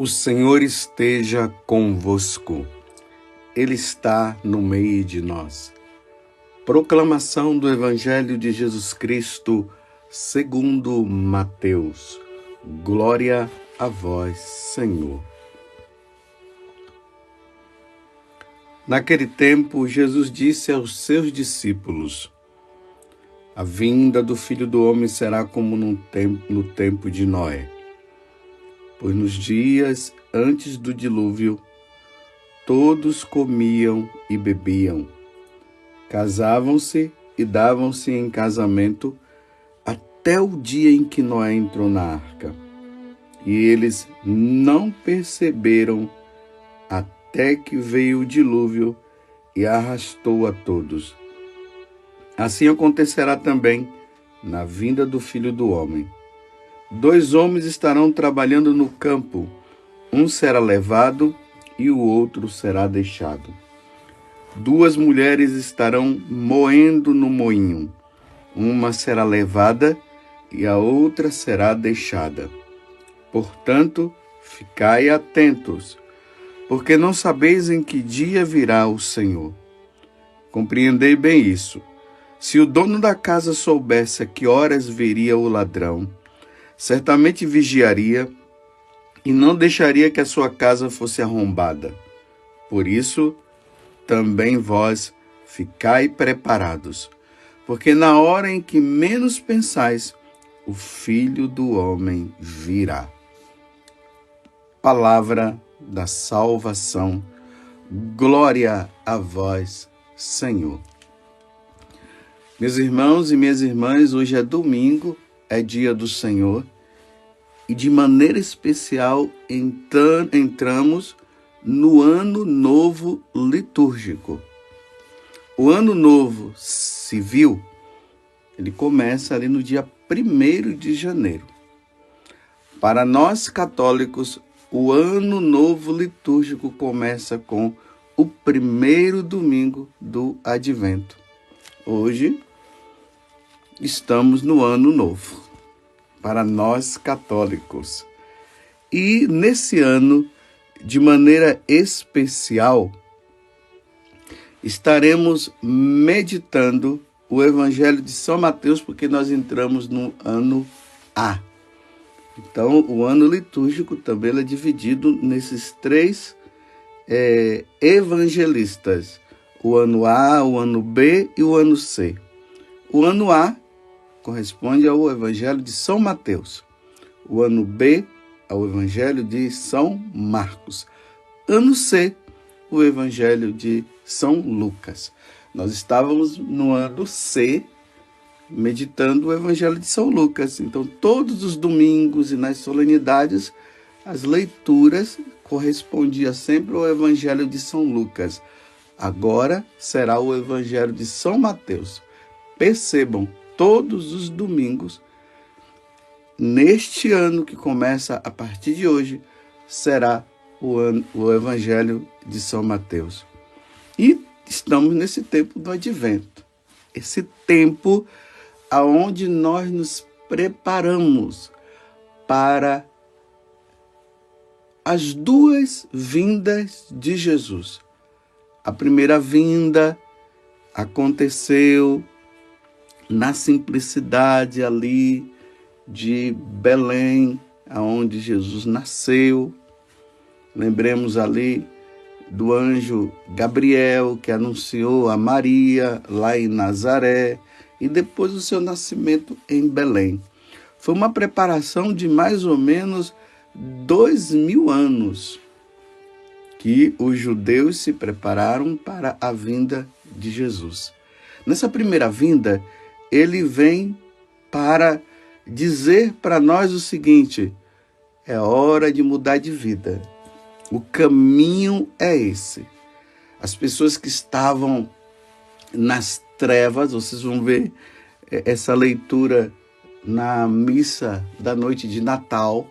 O Senhor esteja convosco. Ele está no meio de nós. Proclamação do Evangelho de Jesus Cristo, segundo Mateus. Glória a vós, Senhor. Naquele tempo, Jesus disse aos seus discípulos: A vinda do Filho do Homem será como no tempo de Noé. Pois nos dias antes do dilúvio, todos comiam e bebiam, casavam-se e davam-se em casamento até o dia em que Noé entrou na arca. E eles não perceberam até que veio o dilúvio e arrastou a todos. Assim acontecerá também na vinda do Filho do Homem. 2 homens estarão trabalhando no campo, um será levado e o outro será deixado. 2 mulheres estarão moendo no moinho, uma será levada e a outra será deixada. Portanto, ficai atentos, porque não sabeis em que dia virá o Senhor. Compreendei bem isso. Se o dono da casa soubesse a que horas viria o ladrão, certamente vigiaria e não deixaria que a sua casa fosse arrombada. Por isso, também vós ficai preparados, porque na hora em que menos pensais, o Filho do Homem virá. Palavra da salvação. Glória a vós, Senhor. Meus irmãos e minhas irmãs, hoje é domingo, é dia do Senhor, e de maneira especial entramos no Ano Novo Litúrgico. O Ano Novo Civil, ele começa ali no dia 1º de janeiro. Para nós católicos, o Ano Novo Litúrgico começa com o 1º domingo do Advento. Hoje, estamos no Ano Novo, para nós católicos. E nesse ano, de maneira especial, estaremos meditando o Evangelho de São Mateus, porque nós entramos no ano A. Então, o ano litúrgico também é dividido nesses 3 evangelistas: o ano A, o ano B e o ano C. O ano A corresponde ao Evangelho de São Mateus. O ano B, ao Evangelho de São Marcos. Ano C, o Evangelho de São Lucas. Nós estávamos no ano C, meditando o Evangelho de São Lucas. Então, todos os domingos e nas solenidades, as leituras correspondiam sempre ao Evangelho de São Lucas. Agora será o Evangelho de São Mateus. Percebam, todos os domingos, neste ano que começa a partir de hoje, será o Evangelho de São Mateus. E estamos nesse tempo do Advento. Esse tempo aonde nós nos preparamos para as 2 vindas de Jesus. A primeira vinda aconteceu na simplicidade ali de Belém, aonde Jesus nasceu. Lembremos ali do anjo Gabriel, que anunciou a Maria lá em Nazaré, e depois o seu nascimento em Belém. Foi uma preparação de mais ou menos 2000 anos que os judeus se prepararam para a vinda de Jesus. Nessa primeira vinda, ele vem para dizer para nós o seguinte: é hora de mudar de vida. O caminho é esse. As pessoas que estavam nas trevas, vocês vão ver essa leitura na missa da noite de Natal,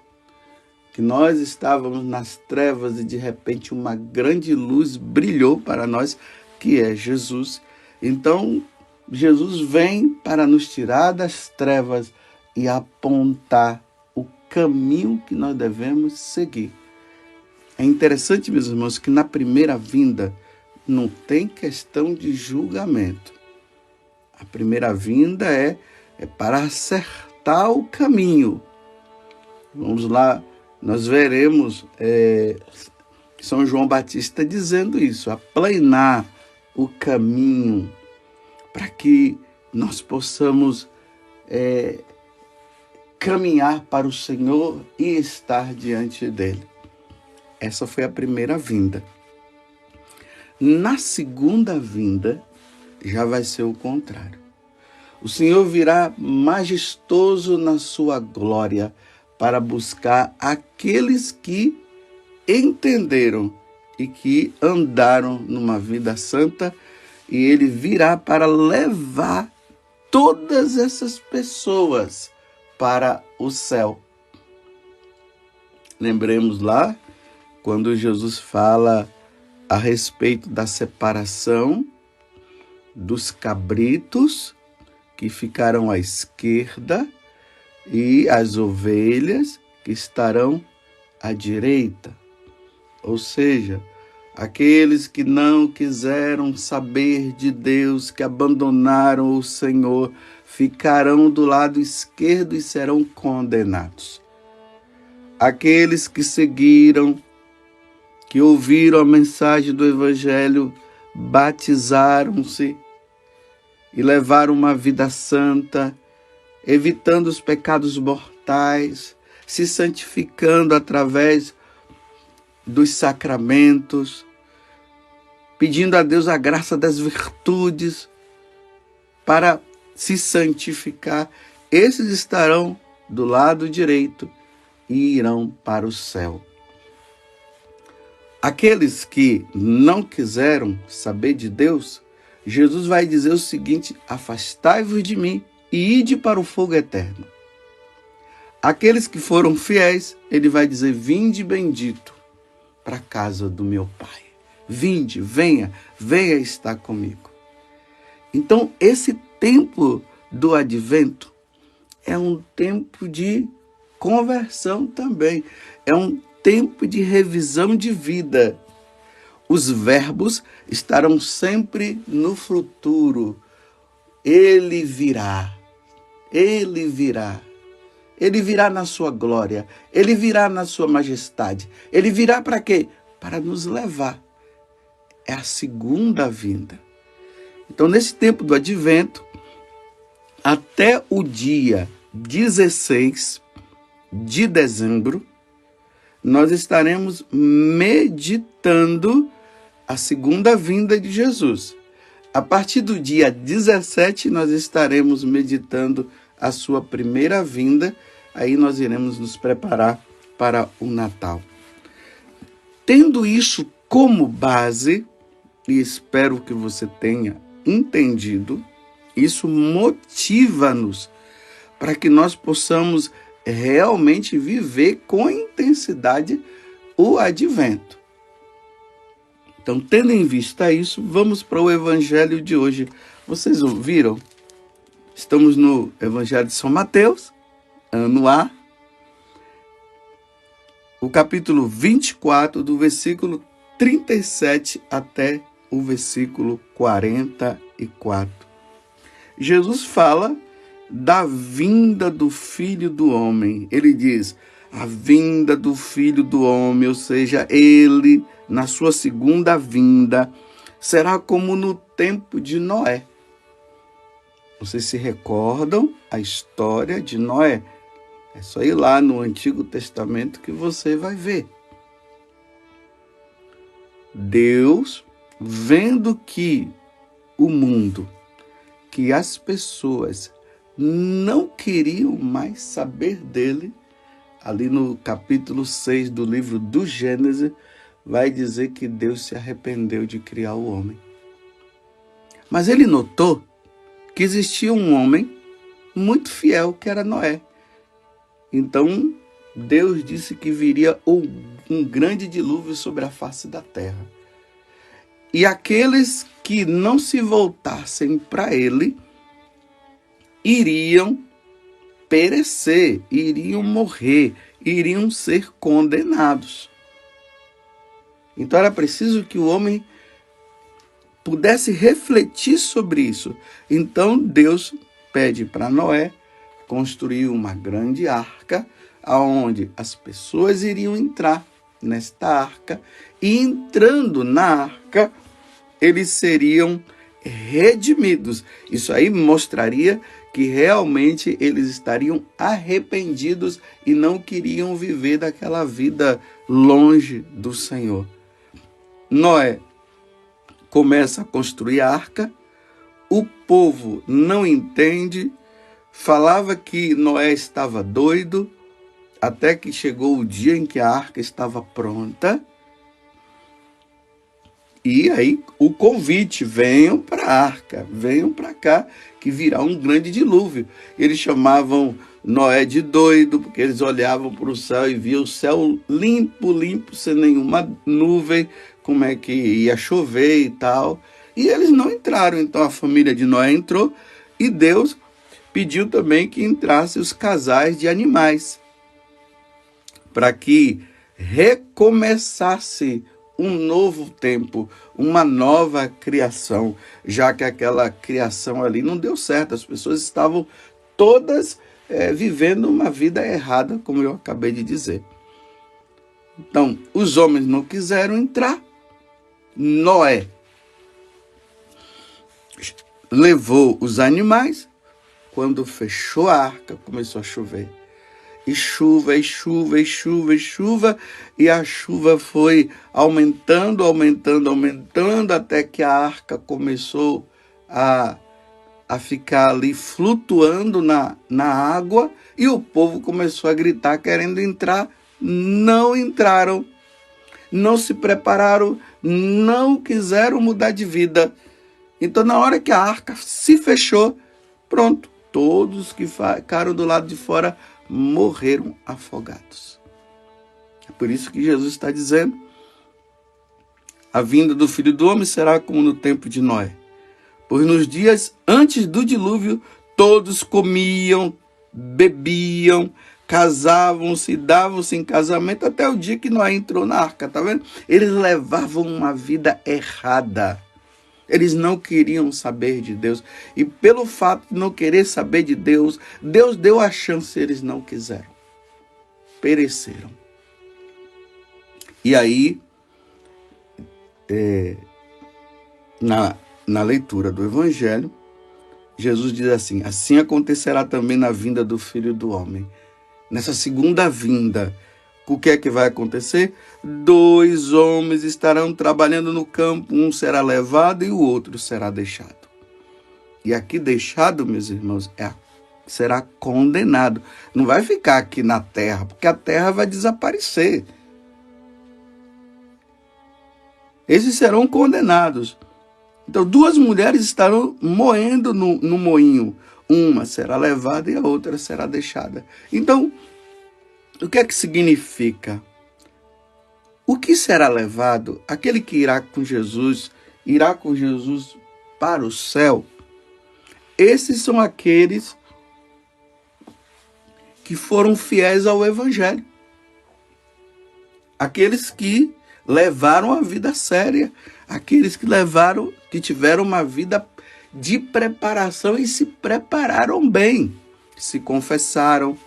que nós estávamos nas trevas e de repente uma grande luz brilhou para nós, que é Jesus. Então, Jesus vem para nos tirar das trevas e apontar o caminho que nós devemos seguir. É interessante, meus irmãos, que na primeira vinda não tem questão de julgamento. A primeira vinda é para acertar o caminho. Vamos lá, nós veremos São João Batista dizendo isso, aplanar o caminho para que nós possamos caminhar para o Senhor e estar diante dele. Essa foi a primeira vinda. Na segunda vinda, já vai ser o contrário. O Senhor virá majestoso na sua glória para buscar aqueles que entenderam e que andaram numa vida santa, e ele virá para levar todas essas pessoas para o céu. Lembremos lá, quando Jesus fala a respeito da separação dos cabritos que ficarão à esquerda e as ovelhas que estarão à direita. Ou seja, aqueles que não quiseram saber de Deus, que abandonaram o Senhor, ficarão do lado esquerdo e serão condenados. Aqueles que seguiram, que ouviram a mensagem do Evangelho, batizaram-se e levaram uma vida santa, evitando os pecados mortais, se santificando através dos sacramentos, pedindo a Deus a graça das virtudes para se santificar. Esses estarão do lado direito e irão para o céu. Aqueles que não quiseram saber de Deus, Jesus vai dizer o seguinte: afastai-vos de mim e ide para o fogo eterno. Aqueles que foram fiéis, ele vai dizer: vinde bendito para a casa do meu Pai. Vinde, venha estar comigo. Então, esse tempo do advento é um tempo de conversão também. É um tempo de revisão de vida. Os verbos estarão sempre no futuro. Ele virá. Ele virá. Ele virá na sua glória. Ele virá na sua majestade. Ele virá para quê? Para nos levar. É a segunda vinda. Então, nesse tempo do advento, até o dia 16 de dezembro, nós estaremos meditando a segunda vinda de Jesus. A partir do dia 17, nós estaremos meditando a sua primeira vinda. Aí nós iremos nos preparar para o Natal. Tendo isso como base, e espero que você tenha entendido, isso motiva-nos para que nós possamos realmente viver com intensidade o advento. Então, tendo em vista isso, vamos para o evangelho de hoje. Vocês ouviram? Estamos no evangelho de São Mateus, ano A, o capítulo 24, do versículo 37 até o versículo 44. Jesus fala da vinda do Filho do Homem. Ele diz: a vinda do Filho do Homem, ou seja, ele, na sua segunda vinda, será como no tempo de Noé. Vocês se recordam a história de Noé? É só ir lá no Antigo Testamento que você vai ver. Deus, vendo que o mundo, que as pessoas não queriam mais saber dele, ali no capítulo 6 do livro do Gênesis, vai dizer que Deus se arrependeu de criar o homem. Mas ele notou que existia um homem muito fiel, que era Noé. Então, Deus disse que viria um grande dilúvio sobre a face da terra. E aqueles que não se voltassem para ele iriam perecer, iriam morrer, iriam ser condenados. Então era preciso que o homem pudesse refletir sobre isso. Então Deus pede para Noé construir uma grande arca, aonde as pessoas iriam entrar nesta arca, e entrando na arca, eles seriam redimidos. Isso aí mostraria que realmente eles estariam arrependidos e não queriam viver daquela vida longe do Senhor. Noé começa a construir a arca, o povo não entende, falava que Noé estava doido, até que chegou o dia em que a arca estava pronta. E aí o convite, venham para a arca, venham para cá, que virá um grande dilúvio. Eles chamavam Noé de doido, porque eles olhavam para o céu e viam o céu limpo, limpo, sem nenhuma nuvem, como é que ia chover e tal. E eles não entraram, então a família de Noé entrou, e Deus pediu também que entrassem os casais de animais, para que recomeçasse um novo tempo, uma nova criação, já que aquela criação ali não deu certo. As pessoas estavam todas vivendo uma vida errada, como eu acabei de dizer. Então, os homens não quiseram entrar. Noé levou os animais. Quando fechou a arca, começou a chover. E chuva, e chuva, e chuva, e chuva, e a chuva foi aumentando, aumentando, aumentando, até que a arca começou a ficar ali flutuando na água, e o povo começou a gritar querendo entrar. Não entraram, não se prepararam, não quiseram mudar de vida. Então, na hora que a arca se fechou, pronto, todos que ficaram do lado de fora morreram afogados. É por isso que Jesus está dizendo: a vinda do Filho do Homem será como no tempo de Noé. Pois nos dias antes do dilúvio, todos comiam, bebiam, casavam-se, davam-se em casamento, até o dia que Noé entrou na arca, tá vendo? Eles levavam uma vida errada. Eles não queriam saber de Deus. E pelo fato de não querer saber de Deus, Deus deu a chance, eles não quiseram. Pereceram. E aí, na leitura do Evangelho, Jesus diz assim: assim acontecerá também na vinda do Filho do Homem. Nessa segunda vinda, o que é que vai acontecer? 2 homens estarão trabalhando no campo, um será levado e o outro será deixado. E aqui deixado, meus irmãos, será condenado. Não vai ficar aqui na terra, porque a terra vai desaparecer. Esses serão condenados. Então, 2 mulheres estarão moendo no moinho. Uma será levada e a outra será deixada. Então, o que é que significa? O que será levado? Aquele que irá com Jesus para o céu. Esses são aqueles que foram fiéis ao Evangelho. Aqueles que levaram a vida séria. Aqueles que tiveram uma vida de preparação e se prepararam bem. Se confessaram.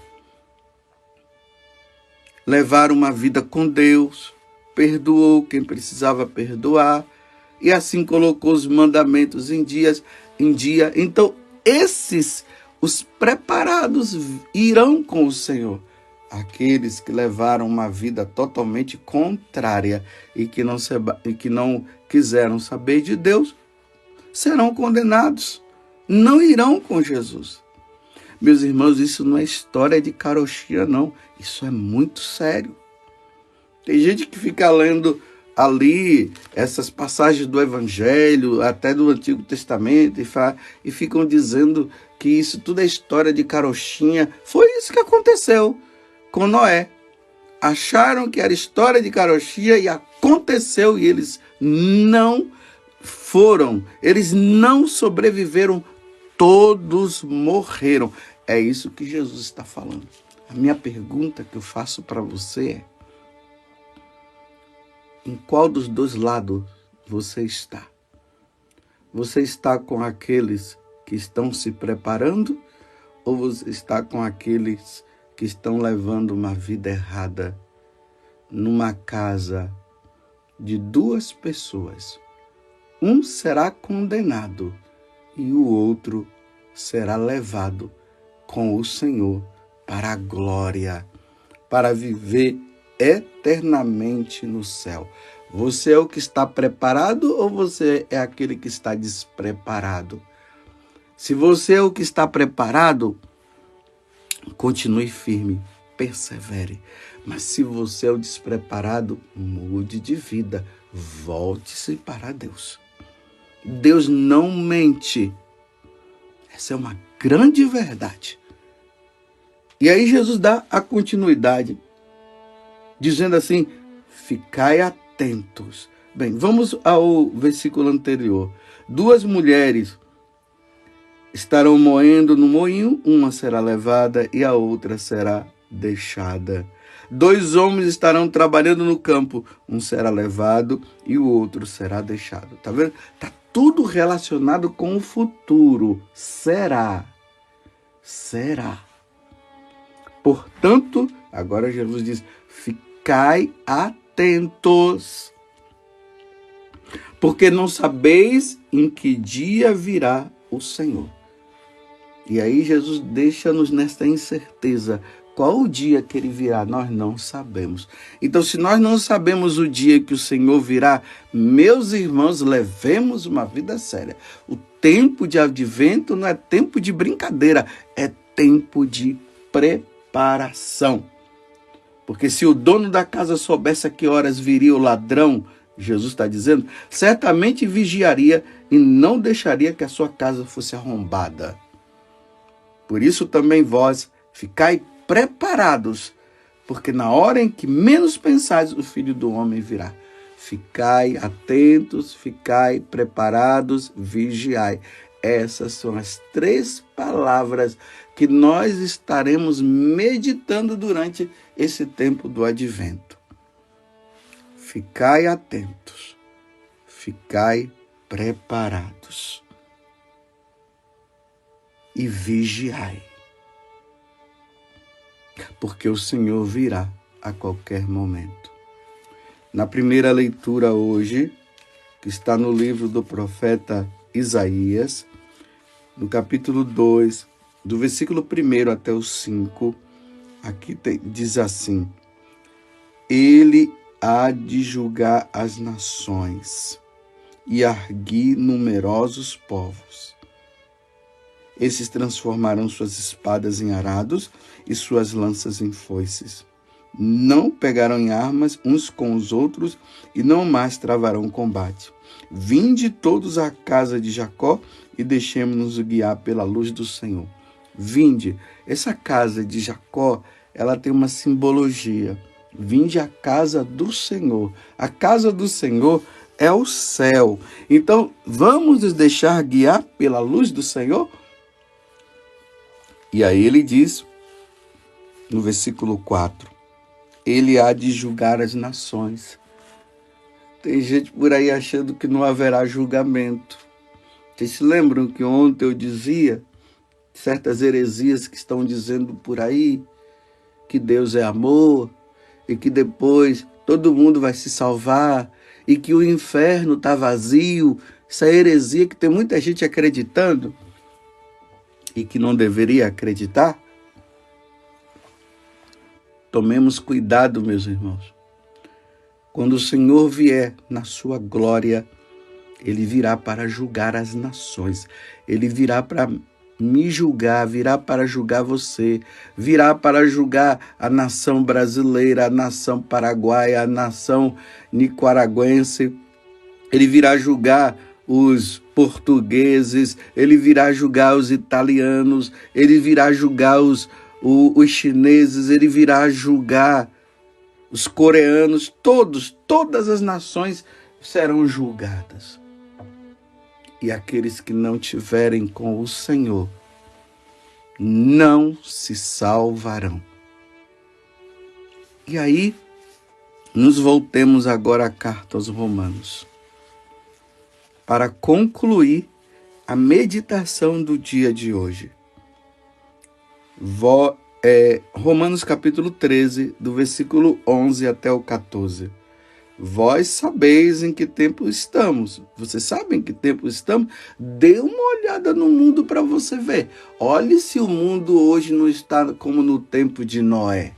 Levaram uma vida com Deus, perdoou quem precisava perdoar, e assim colocou os mandamentos em dia. Então, os preparados, irão com o Senhor. Aqueles que levaram uma vida totalmente contrária e que não quiseram saber de Deus, serão condenados, não irão com Jesus. Meus irmãos, isso não é história de carochinha, não. Isso é muito sério. Tem gente que fica lendo ali essas passagens do Evangelho, até do Antigo Testamento, e ficam dizendo que isso tudo é história de carochinha. Foi isso que aconteceu com Noé. Acharam que era história de carochinha e aconteceu, e eles não foram, eles não sobreviveram, todos morreram. É isso que Jesus está falando. A minha pergunta que eu faço para você é: Em qual dos dois lados você está? Você está com aqueles que estão se preparando ou você está com aqueles que estão levando uma vida errada numa casa de duas pessoas? Um será condenado e o outro será levado com o Senhor para a glória, para viver eternamente no céu. Você é o que está preparado ou você é aquele que está despreparado? Se você é o que está preparado, continue firme, persevere. Mas se você é o despreparado, mude de vida, volte-se para Deus. Deus não mente. Essa é uma grande verdade. E aí Jesus dá a continuidade, dizendo assim: ficai atentos. Bem, vamos ao versículo anterior. 2 mulheres estarão moendo no moinho, uma será levada e a outra será deixada. 2 homens estarão trabalhando no campo, um será levado e o outro será deixado. Tá vendo? Tá tudo relacionado com o futuro. Será. Portanto, agora Jesus diz: ficai atentos, porque não sabeis em que dia virá o Senhor. E aí Jesus deixa-nos nesta incerteza. Qual o dia que ele virá? Nós não sabemos. Então, se nós não sabemos o dia que o Senhor virá, meus irmãos, levemos uma vida séria. O tempo de advento não é tempo de brincadeira, é tempo de preparação. Porque se o dono da casa soubesse a que horas viria o ladrão, Jesus está dizendo, certamente vigiaria e não deixaria que a sua casa fosse arrombada. Por isso também vós ficai preparados, porque na hora em que menos pensais, o Filho do Homem virá. Ficai atentos, ficai preparados, vigiai. Essas são as 3 palavras que nós estaremos meditando durante esse tempo do advento. Ficai atentos, ficai preparados e vigiai, porque o Senhor virá a qualquer momento. Na primeira leitura hoje, que está no livro do profeta Isaías, no capítulo 2, do versículo 1 até o 5, aqui diz assim: Ele há de julgar as nações e arguir numerosos povos. Esses transformarão suas espadas em arados e suas lanças em foices. Não pegarão em armas uns com os outros e não mais travarão combate. Vinde todos à casa de Jacó e deixemos-nos guiar pela luz do Senhor. Vinde, essa casa de Jacó, ela tem uma simbologia. Vinde à casa do Senhor. A casa do Senhor é o céu. Então, vamos nos deixar guiar pela luz do Senhor? E aí ele diz, no versículo 4, ele há de julgar as nações. Tem gente por aí achando que não haverá julgamento. Vocês se lembram que ontem eu dizia certas heresias que estão dizendo por aí que Deus é amor e que depois todo mundo vai se salvar e que o inferno está vazio? Essa heresia que tem muita gente acreditando e que não deveria acreditar. Tomemos cuidado, meus irmãos. Quando o Senhor vier na sua glória, ele virá para julgar as nações. Ele virá para me julgar, virá para julgar você, virá para julgar a nação brasileira, a nação paraguaia, a nação nicaragüense. Ele virá julgar os portugueses, ele virá julgar os italianos, ele virá julgar os chineses, ele virá julgar os coreanos, todas as nações serão julgadas. E aqueles que não tiverem com o Senhor não se salvarão. E aí, Nos voltemos agora à carta aos Romanos, para concluir a meditação do dia de hoje. Romanos capítulo 13, do versículo 11 até o 14. Vós sabeis em que tempo estamos. Vocês sabem em que tempo estamos? Dê uma olhada no mundo para você ver. Olhe se o mundo hoje não está como no tempo de Noé,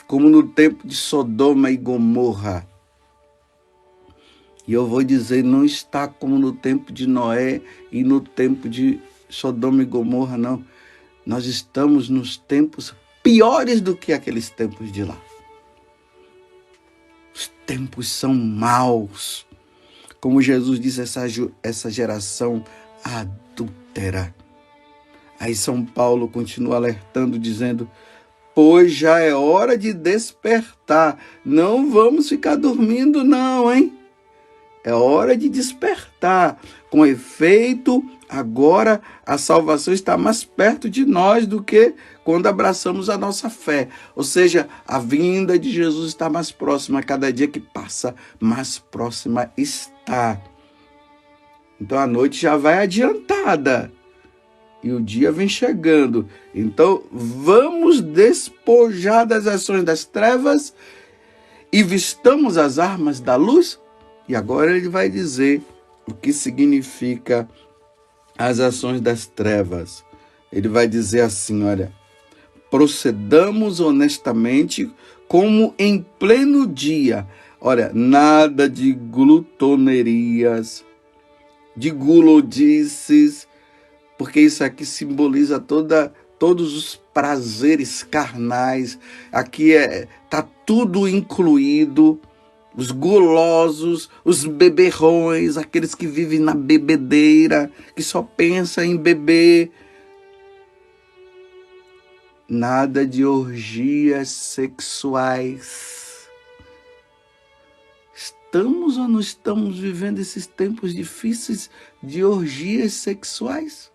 como no tempo de Sodoma e Gomorra. E eu vou dizer, não está como no tempo de Noé e no tempo de Sodoma e Gomorra, não. Nós estamos nos tempos piores do que aqueles tempos de lá. Os tempos são maus. Como Jesus disse, essa geração adúltera. Aí São Paulo continua alertando, dizendo: pois já é hora de despertar. Não vamos ficar dormindo não, hein? É hora de despertar. Com efeito, agora a salvação está mais perto de nós do que quando abraçamos a nossa fé. Ou seja, a vinda de Jesus está mais próxima. Cada dia que passa, mais próxima está. Então a noite já vai adiantada e o dia vem chegando. Então vamos despojar das ações das trevas e vistamos as armas da luz. E agora ele vai dizer o que significa as ações das trevas. Ele vai dizer assim, olha: procedamos honestamente como em pleno dia. Olha, nada de glutonerias, de gulodices, porque isso aqui simboliza todos os prazeres carnais. Aqui tá tudo incluído. Os gulosos, os beberrões, aqueles que vivem na bebedeira, que só pensam em beber. Nada de orgias sexuais. Estamos ou não estamos vivendo esses tempos difíceis de orgias sexuais?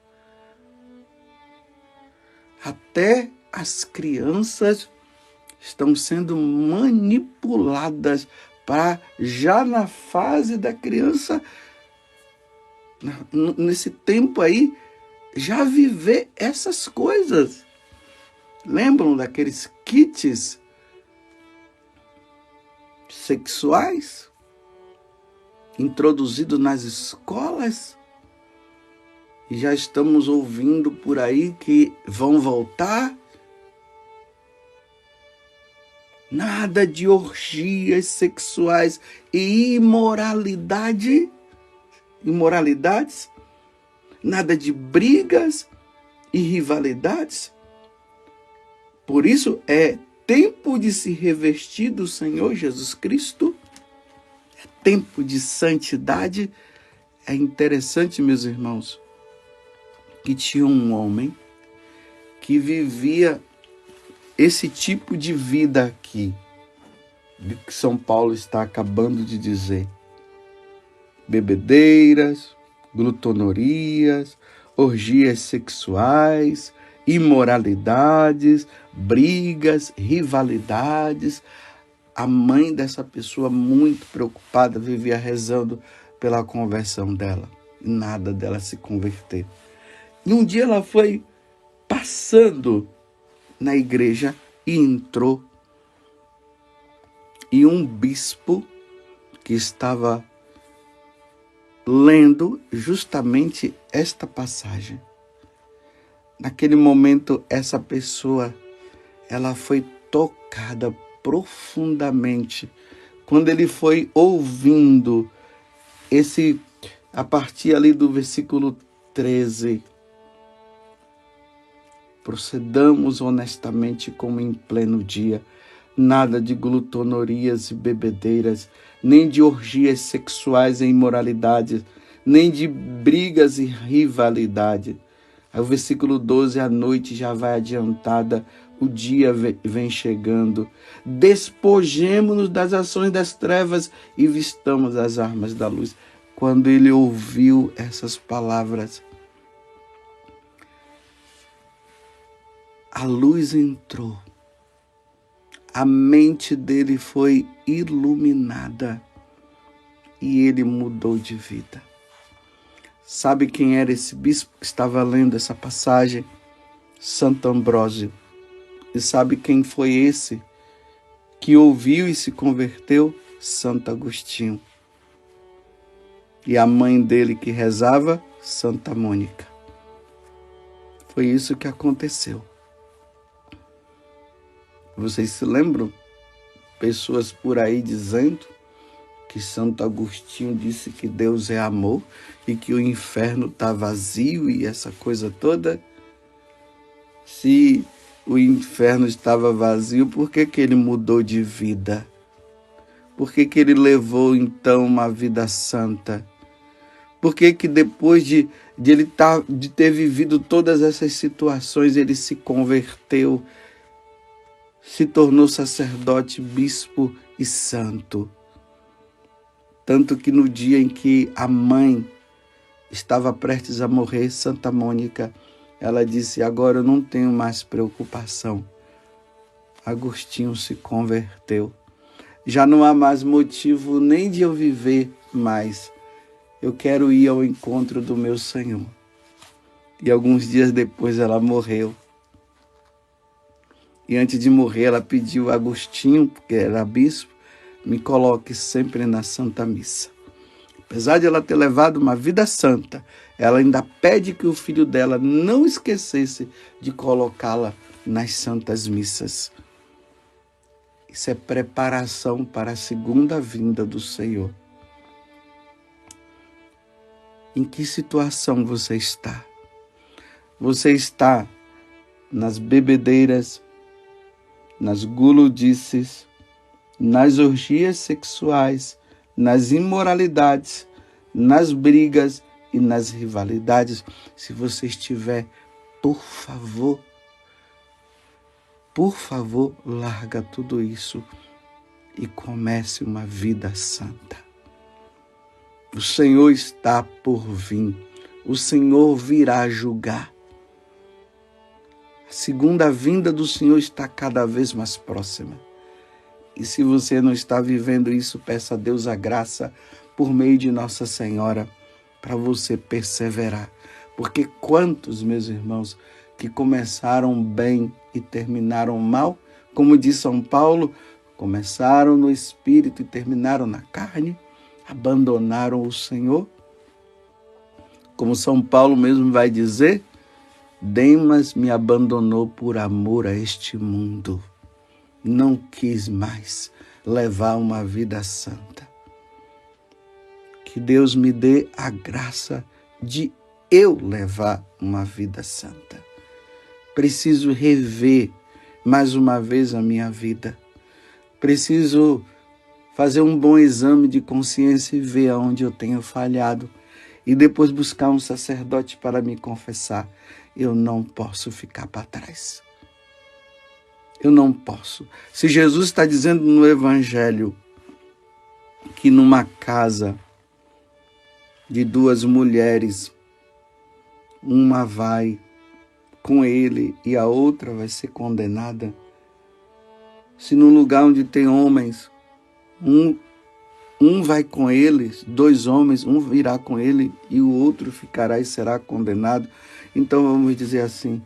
Até as crianças estão sendo manipuladas para, já na fase da criança, nesse tempo aí, já viver essas coisas. Lembram daqueles kits sexuais introduzidos nas escolas? E já estamos ouvindo por aí que vão voltar. Nada de orgias sexuais e imoralidades. Nada de brigas e rivalidades. Por isso é tempo de se revestir do Senhor Jesus Cristo. É tempo de santidade. É interessante, meus irmãos, que tinha um homem que vivia esse tipo de vida aqui, que São Paulo está acabando de dizer. Bebedeiras, glutonorias, orgias sexuais, imoralidades, brigas, rivalidades. A mãe dessa pessoa, muito preocupada, vivia rezando pela conversão dela. E nada dela se converter. E um dia ela foi passando na igreja e entrou. E um bispo que estava lendo justamente esta passagem. Naquele momento, essa pessoa, ela foi tocada profundamente. Quando ele foi ouvindo a partir ali do versículo 13, procedamos honestamente como em pleno dia, nada de glutonorias e bebedeiras, nem de orgias sexuais e imoralidades, nem de brigas e rivalidade. Aí o versículo 12, a noite já vai adiantada, o dia vem chegando. Despojemo-nos das ações das trevas e vistamos as armas da luz. Quando ele ouviu essas palavras, a luz entrou, a mente dele foi iluminada e ele mudou de vida. Sabe quem era esse bispo que estava lendo essa passagem? Santo Ambrósio. E sabe quem foi esse que ouviu e se converteu? Santo Agostinho. E a mãe dele que rezava? Santa Mônica. Foi isso que aconteceu. Vocês se lembram? Pessoas por aí dizendo que Santo Agostinho disse que Deus é amor e que o inferno está vazio e essa coisa toda. Se o inferno estava vazio, por que ele mudou de vida? Por que ele levou então uma vida santa? Por que depois de ter vivido todas essas situações, ele se converteu, se tornou sacerdote, bispo e santo? Tanto que no dia em que a mãe estava prestes a morrer, Santa Mônica, ela disse: agora eu não tenho mais preocupação. Agostinho se converteu. Já não há mais motivo nem de eu viver mais. Eu quero ir ao encontro do meu Senhor. E alguns dias depois ela morreu. E antes de morrer ela pediu a Agostinho, que era bispo, me coloque sempre na Santa Missa. Apesar de ela ter levado uma vida santa, ela ainda pede que o filho dela não esquecesse de colocá-la nas Santas Missas. Isso é preparação para a segunda vinda do Senhor. Em que situação você está? Você está nas bebedeiras, nas guludices, nas orgias sexuais, nas imoralidades, nas brigas e nas rivalidades? Se você estiver, por favor, larga tudo isso e comece uma vida santa. O Senhor está por vir. O Senhor virá julgar. A segunda vinda do Senhor está cada vez mais próxima. E se você não está vivendo isso, peça a Deus a graça por meio de Nossa Senhora para você perseverar. Porque quantos, meus irmãos, que começaram bem e terminaram mal, como diz São Paulo, começaram no espírito e terminaram na carne, abandonaram o Senhor. Como São Paulo mesmo vai dizer, Demas me abandonou por amor a este mundo. Não quis mais levar uma vida santa. Que Deus me dê a graça de eu levar uma vida santa. Preciso rever mais uma vez a minha vida. Preciso fazer um bom exame de consciência e ver aonde eu tenho falhado. E depois buscar um sacerdote para me confessar. Eu não posso ficar para trás. Eu não posso. Se Jesus está dizendo no Evangelho que numa casa de duas mulheres, uma vai com ele e a outra vai ser condenada. Se num lugar onde tem homens, um vai com eles, dois homens, um virá com ele e o outro ficará e será condenado. Então vamos dizer assim,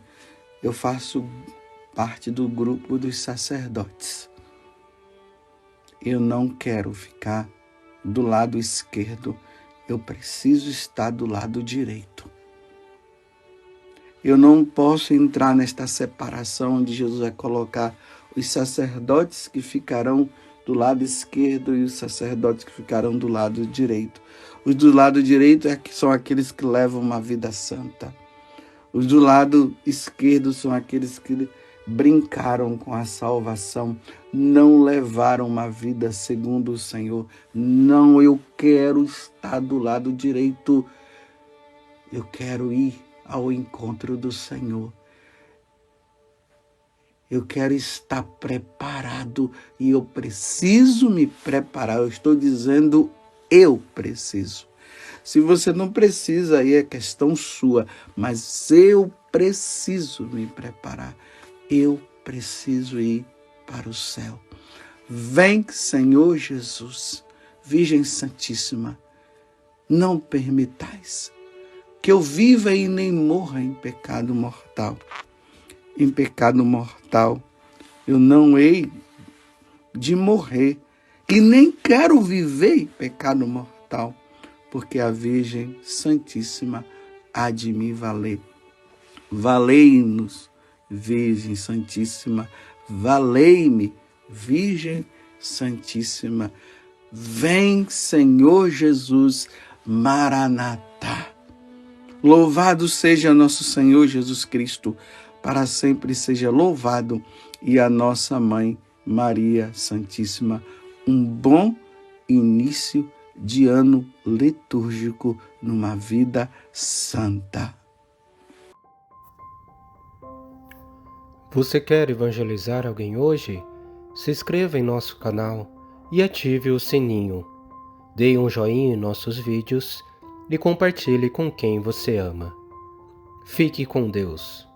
eu faço parte do grupo dos sacerdotes. Eu não quero ficar do lado esquerdo, eu preciso estar do lado direito. Eu não posso entrar nesta separação onde Jesus vai colocar os sacerdotes que ficarão do lado esquerdo e os sacerdotes que ficarão do lado direito. Os do lado direito são aqueles que levam uma vida santa. Os do lado esquerdo são aqueles que brincaram com a salvação, não levaram uma vida segundo o Senhor. Não, eu quero estar do lado direito. Eu quero ir ao encontro do Senhor. Eu quero estar preparado e eu preciso me preparar. Eu estou dizendo, eu preciso. Se você não precisa, aí é questão sua, mas eu preciso me preparar. Eu preciso ir para o céu. Vem, Senhor Jesus, Virgem Santíssima, não permitais que eu viva e nem morra em pecado mortal. Em pecado mortal eu não hei de morrer e nem quero viver em pecado mortal, porque a Virgem Santíssima há de me valer. Valei-nos, Virgem Santíssima, valei-me, Virgem Santíssima. Vem, Senhor Jesus, Maranatá. Louvado seja nosso Senhor Jesus Cristo, para sempre seja louvado, e a nossa Mãe Maria Santíssima. Um bom início de ano litúrgico numa vida santa. Você quer evangelizar alguém hoje? Se inscreva em nosso canal e ative o sininho. Dê um joinha em nossos vídeos e compartilhe com quem você ama. Fique com Deus.